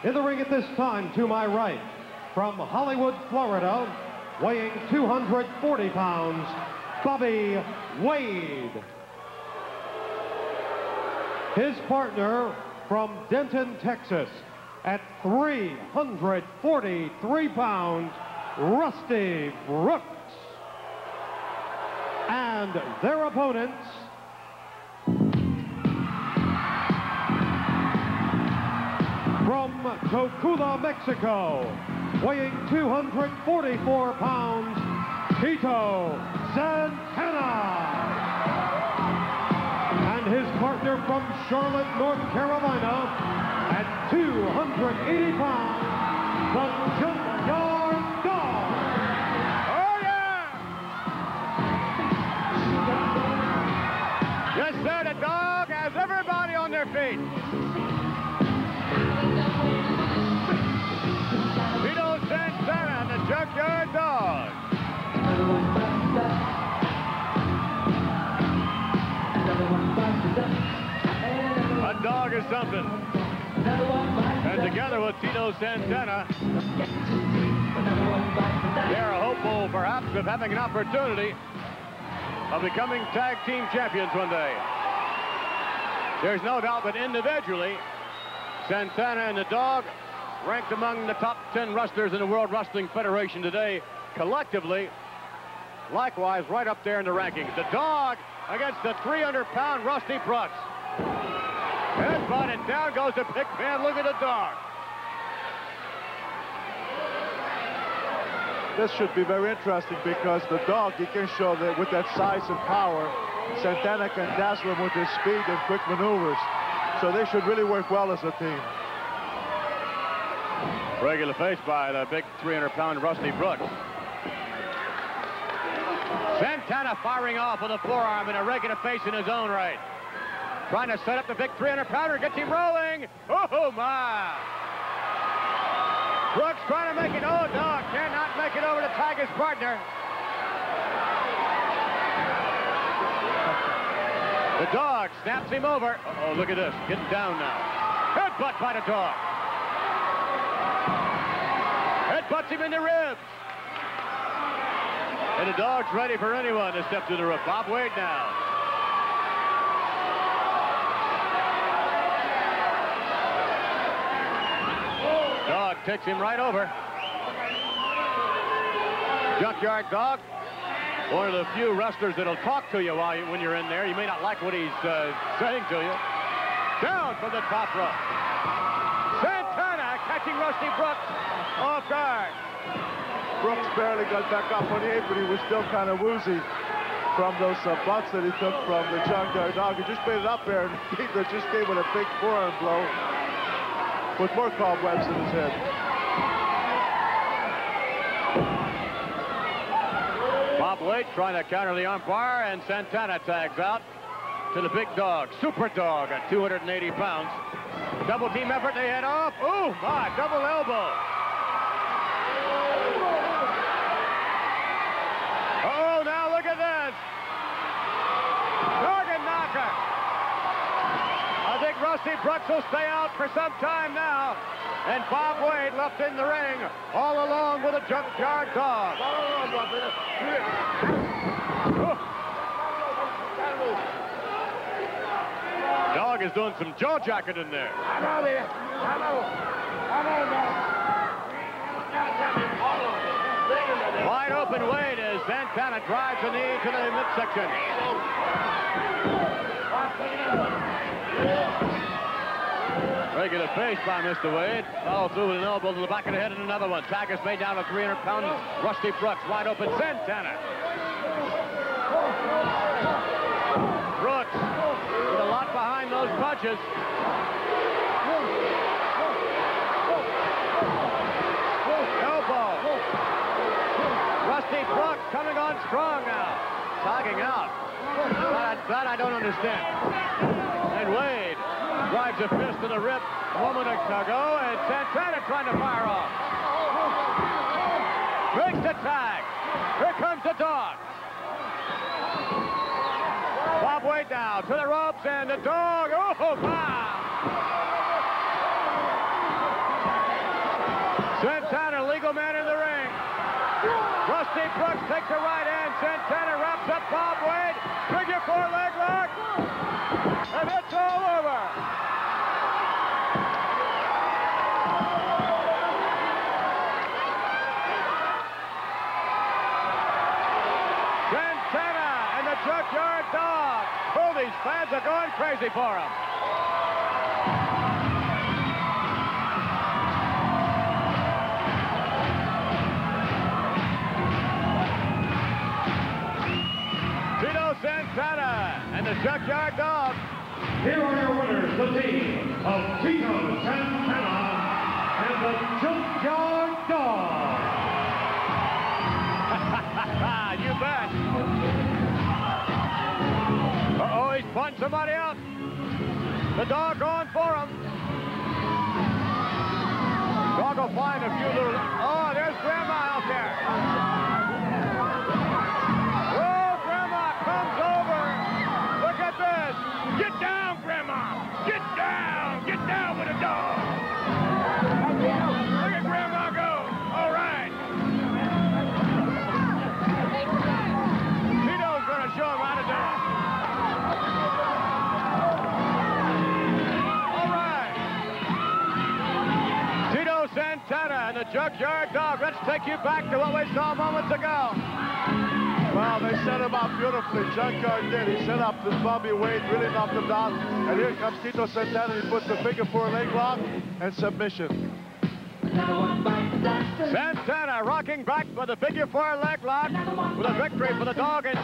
In the ring at this time, to my right, from Hollywood, Florida, weighing 240 pounds, Bobby Wade. His partner from Denton, Texas, at 343 pounds, Rusty Brooks. And their opponents, from Cocula, Mexico, weighing 244 pounds, Tito Santana. And his partner from Charlotte, North Carolina, at 280 pounds, the Junkyard Dog. Oh, yeah! Yes, sir, the dog has everybody on their feet. Tito Santana, the Junkyard Dog. A dog is something. And together with Tito Santana, they are hopeful, perhaps, of having an opportunity of becoming tag team champions one day. There's no doubt that individually, Santana and the dog ranked among the top 10 wrestlers in the World Wrestling Federation today. Collectively, likewise, right up there in the rankings. The dog against the 300-pound Rusty Brooks. Headbutt, and down goes the pick man. Look at the dog. This should be very interesting because the dog, he can show that with that size and power, Santana can dazzle him with his speed and quick maneuvers. So they should really work well as a team. Regular face by the big 300-pound Rusty Brooks. Santana firing off with a forearm and a regular face in his own right. Trying to set up the big 300-pounder, gets him rolling. Oh, my. Brooks trying to make it. Oh, dog cannot make it over to tag his partner. The dog snaps him over. Uh-oh, look at this. Getting down now. Headbutt by the dog. Headbutts him in the ribs. And the dog's ready for anyone to step to the roof. Bob Wade now. Dog takes him right over. Junkyard Dog, one of the few wrestlers that'll talk to you when you're in there. You may not like what he's saying to you. Down from the top rope. Santana catching Rusty Brooks off guard. Brooks barely got back up on the apron. He was still kind of woozy from those butts that he took from the Junkyard Dog. He just made it up there, and Tito just gave it a big forearm blow with more cobwebs in his head. Bob Wade trying to counter the umpire, and Santana tags out to the big dog, Super Dog at 280 pounds. Double team effort, they head off. Oh, my, double elbow. Oh, now look at this. Target knocker. I think Rusty Brooks will stay out for some time now. And Bob Wade left in the ring all along with a Junkyard Dog. Dog is doing some jaw jacking in there. Wide open Wade as Santana drives the knee to the midsection. Regular face by Mr. Wade. Follow through with an elbow to the back of the head and another one. Tag is made down to 300-pound Rusty Brooks. Wide open Santana. Brooks with a lot behind those punches. Elbow. Rusty Brooks coming on strong now. Tagging out. That I don't understand. And Wade drives a fist to the rib a moment ago, and Santana trying to fire off. Breaks the tag. Here comes the dog. Bob Wade now to the ropes, and the dog, oh, wow. Rusty Brooks takes the right hand. Santana wraps up Bob Wade. Figure 4 leg lock. And it's all over. Santana and the Junkyard Dog. Oh, these fans are going crazy for him. Tito Santana and the Junkyard Dog. Here are your winners, the team of Tito Santana and the Junkyard Dog. You bet. Uh-oh, he's punching somebody out. The dog going for him. Dog will find a few little... Oh, there's Grandma out there. Oh, Grandma comes over. Look at this. Get down, Grandma. Get down. Get down with the dog. Look at Grandma go. All right. Tito's going to show him how to do it. All right. Tito Santana and the Junkyard Dog. Let's take you back to what we saw moments ago. Well, they set him up beautifully. Junkyard did. He set up this Bobby Wade, really knocked him down. And here comes Tito Santana. He puts the figure 4 leg lock and submission. Santana rocking back with a figure 4 leg lock with a victory for the Dog in